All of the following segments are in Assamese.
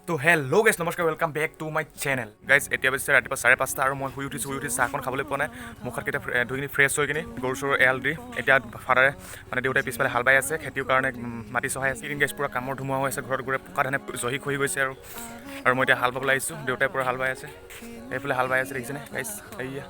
তো হেল্ল' গাইজ নমস্কাৰ welcome back to my channel guys এতিয়া পিছে ৰাতিপুৱা 5:30 আৰু মই শুই উঠি চাহখন খাবলৈ পোৱা নাই মুখতকেইটা ধুই কিনি ফ্ৰেছ হৈ কিনি গৰু চৰু এৰাল দি এতিয়া ফাদাৰে মানে দেউতাই পিছফালে হাল বাই আছে খেতিৰ কাৰণে মাটি চহাই আছে গাইজ পূৰা কামৰ ধুমুহা হৈ আছে ঘৰত ঘূৰে পকা ধানে জহি খহি গৈছে আৰু মই এতিয়া হাল বাবলৈ আহিছোঁ দেউতাই পূৰা হাল বাই আছে এইফালে হাল বাই আছে দেখিছেনে গাইজ এইয়া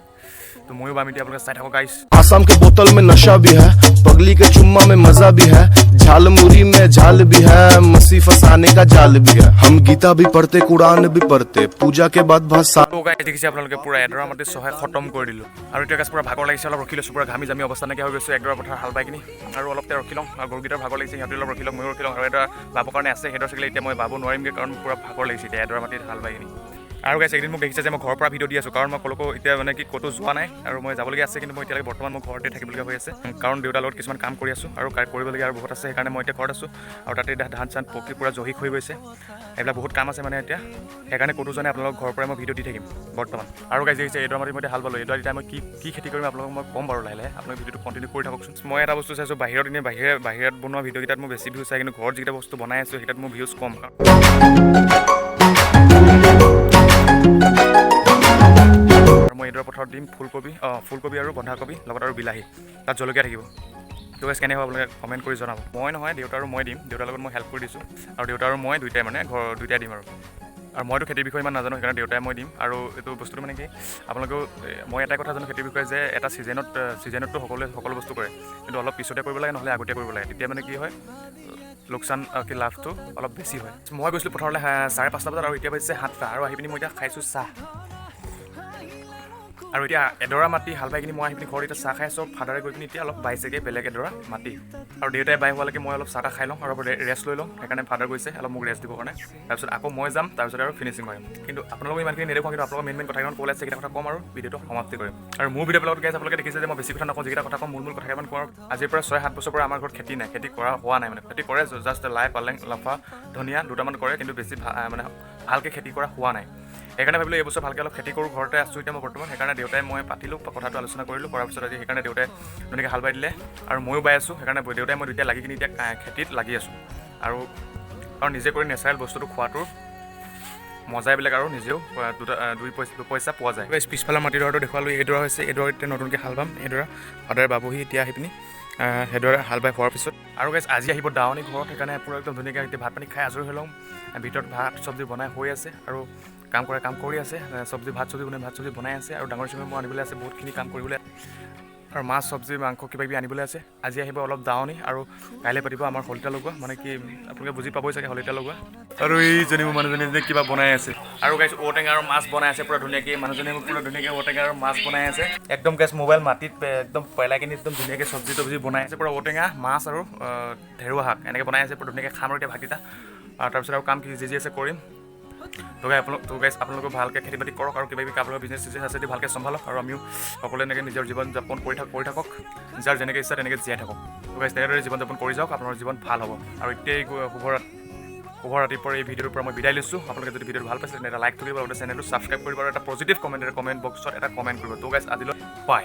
তো ময়ো বাম এতিয়া আপোনালোকে চাই থাকক গাইজ आसाम के बोतल में नशा भी है पगली के चुम्मा में मजा भी है झालमुरी में झाल भी है मसी फसाने का जाल भी है हम गीता भी पढ़ते कुरान भी पढ़ते पूजा के बाद भाषा তো গাইজ দেখিছে আপোনালোকে পূৰা এডৰা মাটি চহাই খতম কৰি দিলোঁ আৰু এতিয়া গাইজ পূৰা ভাগৰ লাগিছে অলপ ৰখি লৈছোঁ পূৰা ঘামি জামি অৱস্থা নাইকিয়া হৈ গৈছোঁ একডৰা পথাৰ হাল বাই কিনি আৰু অলপ ৰখি লওঁ আৰু গৰুকেইটাৰ ভাগৰ লাগিছে সিহঁতে অলপ ৰখি লওঁ ময়ো ৰখি লওঁ আৰু এটা বাবৰ কাৰণে আছে সেইদৰ চাগিলে এতিয়া মই বাব নোৱাৰিমগৈ কাৰণ পূৰা ভাগৰ লাগিছে এতিয়া এডৰা মাটিত হাল বাই কিনি আৰু গাইজ একদিন মোক দেখিছে যে মই ঘৰৰ পৰা ভিডিঅ' দি আছোঁ কাৰণ মই ক'লৈকো এতিয়া মানে কি ক'তো যোৱা নাই আৰু মই যাবলগীয়া আছে কিন্তু মই এতিয়ালৈকে বৰ্তমান মই ঘৰতে থাকিবলগীয়া হৈ আছে কাৰণ দেউতাৰ লগত কিছুমান কাম কৰি আছোঁ আৰু কৰিবলগীয়া আৰু বহুত আছে সেইকাৰণে মই এতিয়া ঘৰত আছোঁ আৰু তাতে ধান চান পকি পূৰা জহি হৈ গৈছে এইবিলাক বহুত কাম আছে মানে এতিয়া সেইকাৰণে ক'তো যোৱা নাই আপোনালোকৰ ঘৰৰ পৰাই মই ভিডিঅ' দি থাকিম বৰ্তমান আৰু গাইজ দেখিছে এইডৰা মাটি মই হাল বালোঁ এইডৰা এতিয়া মই কি খেতি কৰিম আপোনালোকক মই ক'ম বাৰু লাহে লাহে আপোনালোকে ভিডিঅ'টো কণ্টিনিউ কৰি থাককচোন মই এটা বস্তু চাইছোঁ বাহিৰত এনেই বাহিৰত বনোৱা ভিডিঅ'কেইটাত মোৰ বেছি ভিউজ চাই কিন্তু ঘৰত যিকেইটা বস্তু বনাই আছোঁ সেইকেইটাত মোৰ ভিউজ কম মই এইডৰা পথাৰত দিম ফুলকবি আৰু বন্ধাকবি লগত আৰু বিলাহী তাত জলকীয়া থাকিব তো গাইজ কেনে হ'ব আপোনালোকে কমেণ্ট কৰি জনাব মই নহয় দেউতা আৰু মই দিম দেউতাৰ লগত মই হেল্প কৰি দিছোঁ আৰু দেউতা আৰু মই দুইটাই মানে দুইটাই দিম আৰু মইতো খেতিৰ বিষয়ে ইমান নাজানো সেইকাৰণে দেউতাই মই দিম আৰু এইটো বস্তুটো মানে কি আপোনালোকেও মই এটাই কথা জানো খেতিৰ বিষয়ে যে এটা ছিজনততো সকলো বস্তু কৰে কিন্তু অলপ পিছতে কৰিব লাগে নহ'লে আগতীয়া কৰিব লাগে তেতিয়া মানে কি হয় লোকচান কি লাভটো অলপ বেছি হয় মই গৈছিলোঁ পথাৰলৈ 5:30 বজাত আৰু এতিয়া বাজিছে 7টা আৰু আহি পিনি মই এতিয়া খাইছোঁ চাহ আৰু এতিয়া এডৰা মাটি হাল বাই কিনি মই আহি পিনি ঘৰত এতিয়া চাহ খাই আছোঁ ফাদাৰে গৈ পিনি এতিয়া অলপ বাইছেগৈ বেলেগ এডৰা মাটি আৰু দেউতাই বাই হোৱালৈকে মই অলপ চাহ খাই লওঁ আৰু ৰেষ্ট লৈ লওঁ সেইকাৰণে ফাদাৰ গৈছে অলপ মোক ৰেষ্ট দিবৰ কাৰণে তাৰপিছত আকৌ মই যাম তাৰপিছত আৰু ফিনিচিং কৰিম কিন্তু আপোনালোকক ইমানখিনি নেদেখুৱাম কিন্তু আপোনালোকৰ মেইন কথা কেইটামান ক'লে আছে সেইকেইটা কথা ক'ম আৰু ভিডিঅ'টো সমাপ্তি কৰিম আৰু মোৰ ভিডিঅ'ৰ লগত গাইজ আপোনালোকে দেখিছে যে মই বেছি কথা নকওঁ যিকেইটা কথা কওঁ মূল কথা কেইটামান কওঁ আজিৰ পৰা 6-7 বছৰৰ পৰা আমাৰ ঘৰত খেতি নাই খেতি কৰা হোৱা নাই মানে খেতি কৰে জাষ্ট লাই পালেং লফা ধনিয়া দুটামান কৰে কিন্তু বেছি মানে ভালকৈ খেতি কৰা হোৱা নাই সেইকাৰণে ভাবিলোঁ এই বছৰ ভালকৈ অলপ খেতি কৰোঁ ঘৰতে আছোঁ এতিয়া মই বৰ্তমান সেইকাৰণে দেউতাই মই পাতিলোঁ কথাটো আলোচনা কৰিলোঁ কৰাৰ পিছত আজি সেইকাৰণে দেউতাই ধুনীয়াকৈ হাল বাই দিলে আৰু ময়ো বাই আছোঁ সেইকাৰণে দেউতাই মই দুইটা লাগি কিনি এতিয়া খেতিত লাগি আছোঁ আৰু নিজে কৰি নেচাৰেল বস্তুটো খোৱাটোৰ মজাই বেলেগ আৰু নিজেও দুই পইচা পোৱা যায় পিছফালৰ মাটিডৰাটো দেখুৱালোঁ এইডৰা হৈছে এইডৰা এতিয়া নতুনকৈ হাল বাম এইডৰা ফাদাৰে বাবহি এতিয়া আহি পিনি সেইদৰে হাল বাই হোৱাৰ পিছত আৰু গাইজ আজি আহিব দাৱনী ঘৰত সেইকাৰণে পূৰা একদম ধুনীয়াকৈ এতিয়া ভাত পানী খাই আজৰি হৈ লওঁ ভিতৰত ভাত চব্জি বনাই হৈ আছে আৰু কাম কৰি আছে ভাত চব্জি বনাই আছে আৰু ডাঙৰ চিঙৰ মোৰ আনিবলৈ আছে বহুতখিনি কাম কৰিবলৈ আৰু মাছ চব্জি মাংস কিবা কিবি আনিবলৈ আছে আজি আহিব অলপ দাৱনী আৰু কাইলৈ পাতিব আমাৰ শলিতা লগোৱা মানে কি আপোনালোকে বুজি পাবই চাগে শলিতা লগোৱা আৰু এইজনী মোৰ মানুহজনী কিবা বনাই আছে আৰু গাইজ ঔটেঙা আৰু মাছ বনাই আছে পূৰা ধুনীয়াকৈ মানুহজনী মোক পূৰা ধুনীয়াকৈ ঔটেঙা আৰু মাছ বনাই আছে একদম গাইজ মোবাইল মাটিত একদম পেলাই কিনি একদম ধুনীয়াকৈ চব্জি বনাই আছে পূৰা ঔটেঙা মাছ আৰু ঢেৰুৱা শাক এনেকৈ বনাই আছে পূৰা ধুনীয়াকৈ খাম আৰু এতিয়া ভাতকেইটা আৰু তাৰপিছত আৰু কাম যি আছে কৰিম তো গাইজ আপোনালোকে ভালকৈ খেতি বাতি কৰক আৰু কিবা কিবি আপোনালোকৰ বিজনেছ আছে যদি ভালকৈ চম্ভালক আৰু আমিও সকলোৱে এনেকৈ নিজৰ জীৱন যাপন কৰি থাকক যাৰ যেনেকৈ ইচ্ছা তেনেকৈ জীয়াই থাকক তো গাইজ তেনেদৰে জীৱন যাপন কৰি যাওক আপোনাৰ জীৱন ভাল হ'ব আৰু এতিয়াই শুভ ৰাতিপুৱাৰ এই ভিডিঅ'ৰ পৰা মই বিদায় লৈছোঁ আপোনালোকে যদি ভিডিঅ'টো ভাল পাইছে তেনে এটা লাইক কৰিব আৰু চেনেলটো ছাবস্ক্ৰাইব কৰিব আৰু এটা পজিটিভ কমেণ্ট বক্সত এটা কমেণ্ট কৰিব তো গাইজ আজিলৈ বাই